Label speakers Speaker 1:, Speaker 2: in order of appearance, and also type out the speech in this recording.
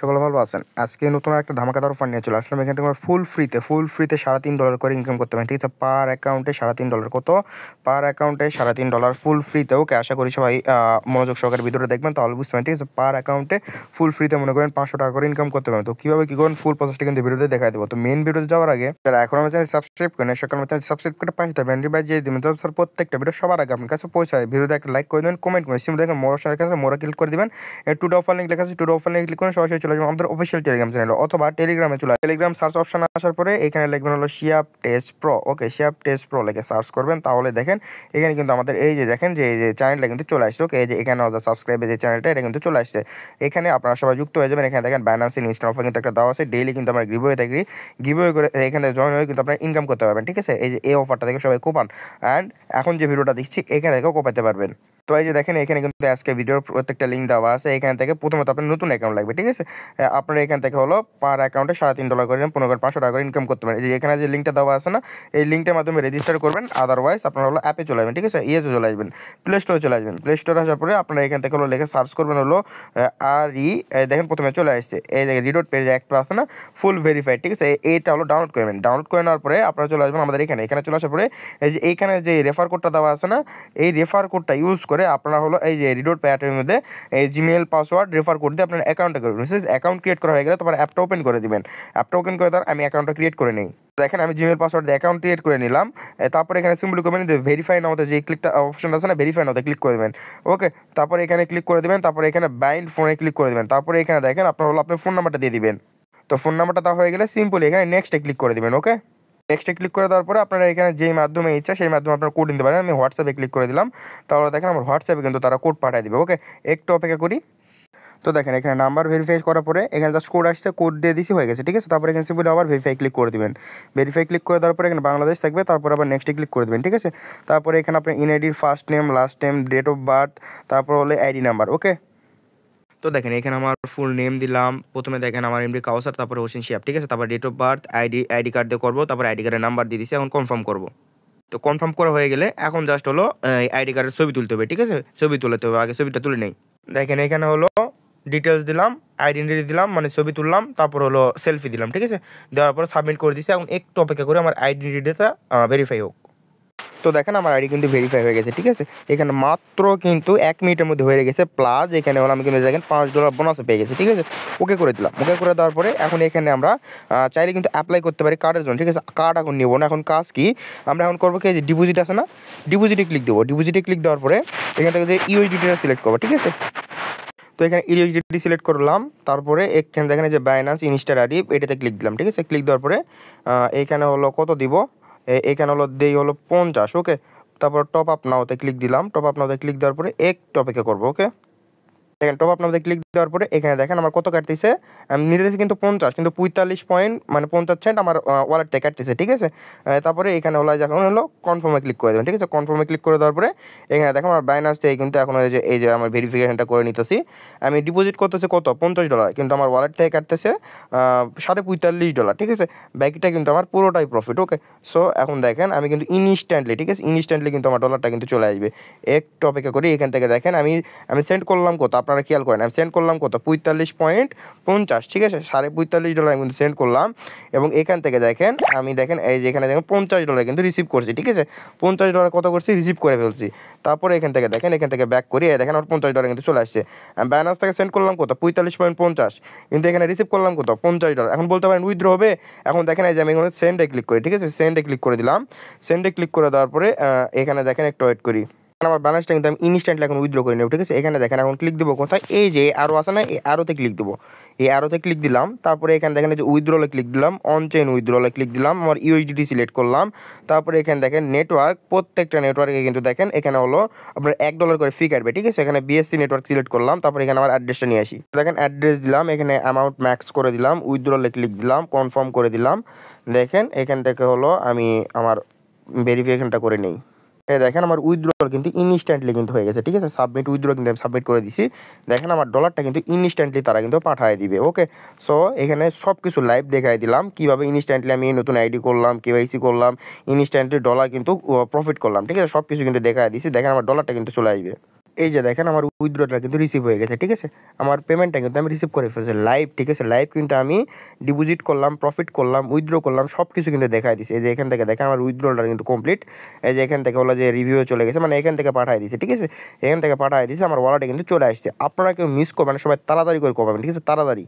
Speaker 1: সকলে ভালো আছেন। আজকে নতুন একটা ধামাকাদার অফার নিয়ে চলে আসলাম। এখান থেকে আমরা ফুল ফ্রিতে $3.5 করে ইনকাম করতে পারেন। ঠিক আছে, পার অ্যাকাউন্টে $3.5 কত? পার অ্যাকাউন্টে $3.5 ফুল ফ্রিতে। ওকে, আশা করি সবাই মনোযোগ সহকারে ভিডিওটা দেখবেন, তাহলে বুঝতে পারেন। ঠিক আছে, পার অ্যাকাউন্টে ফুল ফ্রিতে মনে করেন $500 করে ইনকাম করতে পারেন। তো কীভাবে কী করেন ফুল প্রসেসটা কিন্তু ভিডিওতে দেখাই দেবো। তো মেন ভিডিওতে যাওয়ার আগে যারা এখন আমার চ্যানেল সাবস্ক্রাইব করেন, সকাল আমার চ্যানেল সাবস্ক্রাইব করে পাশে থাকবেন বাই দিয়ে দেবেন। তো স্যার প্রত্যেকটা ভিডিও সবার আগে আপনার কাছে পৌঁছায়। ভিডিওতে একটা লাইক করে দেবেন, কমেন্ট করে সিম দেখেন মোর অপশন লেখা আছে, মোরা ক্লিক করে দেবেন। টুডে অফার লিঙ্ক লেখা আছে, টুডে অফার লিঙ্ক ক্লিক করে সরাসরি চলে যাবেন আমাদের অফিসিয়াল টেলিগ্রাম চ্যানেল, অথবা টেলিগ্রামে চলে টেলিগ্রাম সার্চ অপশন আসার পরে এখানে লিখবেন হলো শিয়াব টেস্ট প্রো। ওকে, শিয়াব টেস্ট প্রো লিখে সার্চ করবেন, তাহলে দেখেন এখানে কিন্তু আমাদের এই যে দেখেন যে এই যে চ্যানেলটা কিন্তু চলে আসছে। ওকে, এই যে এখানে সাবস্ক্রাইবের যে চ্যানেলটা এটা কিন্তু চলে আসছে। এখানে আপনারা সবাই যুক্ত হয়ে যাবেন। এখানে দেখেন বাইন্যান্স ইনস্ট্যান্ট অফার কিন্তু একটা দেওয়া আছে। ডেইলি কিন্তু আমরা গিভওয়ে থাকি, গিভওয়ে করে এখানে জয়েন হয়ে কিন্তু আপনারা ইনকাম করতে পারবেন। ঠিক আছে, এই যে এই অফারটা থেকে সবাই কোপান, অ্যান্ড এখন যে ভিডিওটা দিচ্ছি এখানে থেকেও কোপাতে পারবেন। তো এই যে দেখেন এখানে কিন্তু আজকে ভিডিওর প্রত্যেকটা লিঙ্ক দেওয়া আছে। এখান থেকে প্রথমত আপনার নতুন অ্যাকাউন্ট লাগবে। ঠিক আছে, আপনার এখান থেকে হলো পার অ্যাকাউন্টে $3.5 করে 500 টাকা করে ইনকাম করতে পারেন। এই যে এখানে যে লিঙ্কটা দেওয়া আছে না, এই লিঙ্কটার মাধ্যমে রেজিস্টার করবেন। আদারওয়াইজ আপনারা হলো অ্যাপে চলে আসবেন। ঠিক আছে, ইয়েসে চলে আসবেন, প্লে স্টোরে চলে আসবেন। প্লে স্টোরে আসার পরে আপনারা এখান থেকে হলো লিখে সার্চ করবেন হলো দেখেন প্রথমে চলে আসছে এই যে রিডোট পেজ একটা আছে না, ফুল ভেরিফাইড। ঠিক আছে, এইটা হলো ডাউনলোড করবেন। ডাউনলোড করে নেওয়ার পরে আপনারা চলে আসবেন আমাদের এখানে চলে আসার পরে এই যে এইখানে যে রেফার কোডটা দেওয়া আছে না, এই রেফার কোডটা ইউজ করে আপনারা হলো এই যে রিডোট প্যাটের মধ্যে এই জিমেল পাসওয়ার্ড রেফার কোড দিয়ে আপনার অ্যাকাউন্টটা করবেন। অ্যাকাউন্ট ক্রিয়েট করা হয়ে গেলে তারপর অ্যাপটা ওপেন করে দিবেন। অ্যাপটা ওপেন করে দেওয়ার আমি অ্যাকাউন্টটা ক্রিয়েট করে নিই। দেখেন আমি জিমেল পাসওয়ার্ড দিয়ে অ্যাকাউন্ট ক্রিয়েট করে নিলাম। তারপরে এখানে সিম্পলি করবেন ভেরিফাই নাওতে যে ক্লিকটা অপশনটা আছে না, ভেরিফাই নাওতে ক্লিক করে দেবেন। ওকে, তারপরে এখানে ক্লিক করে দেবেন। তারপরে এখানে বাইন্ড ফোনে ক্লিক করে দেবেন। তারপরে এখানে দেখেন আপনার হলো আপনার ফোন নাম্বারটা দিয়ে দিবেন। তো ফোন নাম্বারটা দেওয়া হয়ে গেলে সিম্পলি এখানে নেক্সটে ক্লিক করে দেবেন। ওকে, নেক্সটে ক্লিক করে দেওয়ার পরে আপনারা এখানে যেই মাধ্যমে ইচ্ছা সেই মাধ্যমে আপনারা কোড নিতে পারেন। আমি হোয়াটসঅ্যাপে ক্লিক করে দিলাম, তাহলে দেখেন আমার হোয়াটসঅ্যাপে কিন্তু তারা কোড পাঠিয়ে দিবে। ওকে, একটু অপেক্ষা করি। তো দেখেন এখানে নাম্বার ভেরিফাই করার পরে এখানে জাস্ট কোড আসছে, কোড দিয়ে দিছি, হয়ে গেছে। ঠিক আছে, তারপরে এখানে সিম্পলি আবার ভেরিফাই ক্লিক করে দেবেন। ভেরিফাই ক্লিক করে দেওয়ার পরে এখানে বাংলাদেশ থাকবে, তারপর আবার নেক্সটে ক্লিক করে দেবেন। ঠিক আছে, তারপরে এখানে আপনার ইনআইডির first name, last name, date of birth, তারপর হলে আইডি নাম্বার। ওকে, তো দেখেন এখানে আমার ফুল নেম দিলাম, প্রথমে দেখেন আমার এমডি কাউসার, তারপরে হোসেন শিয়াব। ঠিক আছে, তারপর date of birth, ID card দিয়ে করবো, তারপর আইডি কার্ডের নাম্বার দিয়ে দিচ্ছি। এখন কনফার্ম করবো। তো কনফার্ম করা হয়ে গেলে এখন জাস্ট হলো আইডি কার্ডের ছবি তুলতে হবে। ঠিক আছে, ছবি তুলতে হবে, আগে ছবিটা তুলে নেই। দেখেন এখানে হলো ডিটেলস দিলাম, আইডেন্টিটি দিলাম, মানে ছবি তুললাম, তারপর হলো সেলফি দিলাম। ঠিক আছে, দেওয়ার পর সাবমিট করে দিচ্ছি। এখন একটু অপেক্ষা করে আমার আইডেন্টিটিটা ভেরিফাই হোক। তো দেখেন আমার আইডি কিন্তু ভেরিফাই হয়ে গেছে। ঠিক আছে, এখানে মাত্র কিন্তু 1 মিনিটের মধ্যে হয়ে গেছে। প্লাস এখানে হলো আমি কিন্তু দেখেন $5 বোনাসও পেয়ে গেছি। ঠিক আছে, ওকে করে দিলাম। ওকে করে দেওয়ার পরে এখন এখানে আমরা চাইলে কিন্তু অ্যাপ্লাই করতে পারি কার্ডের জন্য। ঠিক আছে, কার্ড এখন নেবো না। এখন কাজ কি আমরা এখন করবো কি, যে ডিপোজিট আছে না, ডিপোজিটে ক্লিক দেবো। ডিপোজিটে ক্লিক দেওয়ার পরে এখান থেকে যে ইউএসডিটিটা সিলেক্ট করবো। ঠিক আছে, তো এখানে ইউএসডিটি সিলেক্ট করলাম। তারপরে এখানে দেখেন যে বাইন্যান্স ইনস্ট্যান্ট আইডি, এটাতে ক্লিক দিলাম। ঠিক আছে, ক্লিক দেওয়ার পরে এখানে হলো কত দিব, এখানে হলো দেই হলো 50। ওকে, তারপর টপ আপ নাওতে ক্লিক দিলাম। টপ আপ নাওতে ক্লিক দেওয়ার পরে একটু অপেক্ষা করবো। ওকে, দেখেন টপ আপ নাওতে ক্লিক দেওয়ার পরে এখানে দেখেন আমার কত কাটতেছে। আমি নিতেছি কিন্তু 50, কিন্তু 45 পয়েন্ট মানে 50 সেন্ট আমার ওয়ালেট থেকে কাটতেছে। ঠিক আছে, তারপরে এখানে হলো যখন হলো কনফার্মে ক্লিক করে দেবেন। ঠিক আছে, কনফার্মে ক্লিক করে দেওয়ার পরে এখানে দেখেন আমার বাইন্যান্স থেকে কিন্তু এখন এই যে আমার ভেরিফিকেশনটা করে নিতেছি। আমি ডিপোজিট করতেছি কত, $50, কিন্তু আমার ওয়ালেট থেকে কাটতেছে $45.5। ঠিক আছে, বাকিটা কিন্তু আমার পুরোটাই প্রফিট। ওকে, সো এখন দেখেন আমি কিন্তু ইনস্ট্যান্টলি, ঠিক আছে, ইনস্ট্যান্টলি কিন্তু আমার ডলারটা কিন্তু চলে আসবে। একটু অপেক্ষা করি। এখান থেকে দেখেন আমি সেন্ড করলাম কত, আপনারা খেয়াল করেন, আমি সেন্ড করলাম কত, 45.50। ঠিক আছে, $45.5 আমি কিন্তু সেন্ড করলাম। এবং এখান থেকে দেখেন আমি দেখেন এই যে এখানে দেখেন $50 কিন্তু রিসিভ করছি। ঠিক আছে, $50 কত করছি, রিসিভ করে ফেলছি। তারপরে এখান থেকে দেখেন, এখান থেকে ব্যাক করি, দেখেন আমার $50 কিন্তু চলে আসছে। আমি ব্যালেন্স থেকে সেন্ড করলাম কত, 45.50, কিন্তু এখানে রিসিভ করলাম কত, $50। এখন বলতে পারেন উইথড্র হবে। এখন দেখেন এই যে আমি এখানে সেন্ডে ক্লিক করি। ঠিক আছে, সেন্ডে ক্লিক করে দিলাম। সেন্ডে ক্লিক করে দেওয়ার পরে এখানে দেখেন একটু ওয়েট করি। আমার ব্যালেন্সটা কিন্তু আমি ইনস্ট্যান্টলি এখন উইথড্র করে নেব। ঠিক আছে, এখানে দেখেন এখন ক্লিক দেবো কোথায়, এই যে আরও আছে না, এই আরোতে ক্লিক দেবো। এই আরোতে ক্লিক দিলাম। তারপরে এখানে দেখেন যে উইথড্রলে ক্লিক দিলাম, অন চেইন উইথড্রলে ক্লিক দিলাম, আমার ইউএসডিটি সিলেক্ট করলাম। তারপরে এখানে দেখেন নেটওয়ার্ক, প্রত্যেকটা নেটওয়ার্কে কিন্তু দেখেন এখানে হলো আপনার $1 করে ফি কাটবে। ঠিক আছে, এখানে বিএসসি নেটওয়ার্ক সিলেক্ট করলাম। তারপরে এখানে আমার অ্যাড্রেসটা নিয়ে আসি। দেখেন অ্যাড্রেস দিলাম, এখানে অ্যামাউন্ট ম্যাক্স করে দিলাম, উইথড্রলে ক্লিক দিলাম, কনফার্ম করে দিলাম। দেখেন এখান থেকে হলো আমি আমার ভেরিফিকেশনটা করে নিই। দেখেন আমার উইথড্রল কিন্তু ইনস্ট্যান্টলি কিন্তু হয়ে গেছে। ঠিক আছে, সাবমিট উইথড্র কিন্তু আমি সাবমিট করে দিছি। দেখেন আমার ডলারটা কিন্তু ইনস্ট্যান্টলি তারা কিন্তু পাঠিয়ে দিবে। ওকে, সো এখানে সব কিছু লাইভ দেখাই দিলাম, কীভাবে ইনস্ট্যান্টলি আমি নতুন আইডি করলাম, কেওয়াইসি করলাম, ইনস্ট্যান্টলি ডলার কিন্তু প্রফিট করলাম। ঠিক আছে, সব কিছু কিন্তু দেখাই দিছি। দেখেন আমার ডলারটা কিন্তু চলে আসবে। এই যে দেখেন আমার উইথড্রটা কিন্তু রিসিভ হয়ে গেছে, ঠিক আছে, আমার পেমেন্টটা কিন্তু আমি রিসিভ করে ফেলছি লাইভ, ঠিক আছে, লাইভ কিন্তু আমি ডিপোজিট করলাম, প্রফিট করলাম, উইথড্র করলাম, সব কিছু কিন্তু দেখাই দিচ্ছে। এই যে এখান থেকে দেখেন আমার উইথড্রটা কিন্তু কমপ্লিট। এই যে এখান থেকে হলো যে রিভিউ চলে গেছে, মানে এখান থেকে পাঠিয়ে দিচ্ছে, ঠিক আছে, এখান থেকে পাঠিয়ে দিচ্ছে, আমার ওয়ালেটে কিন্তু চলে আসছে। আপনারা কেউ মিস করবেন, সবাই তাড়াতাড়ি করে করবেন, ঠিক আছে, তাড়াতাড়ি।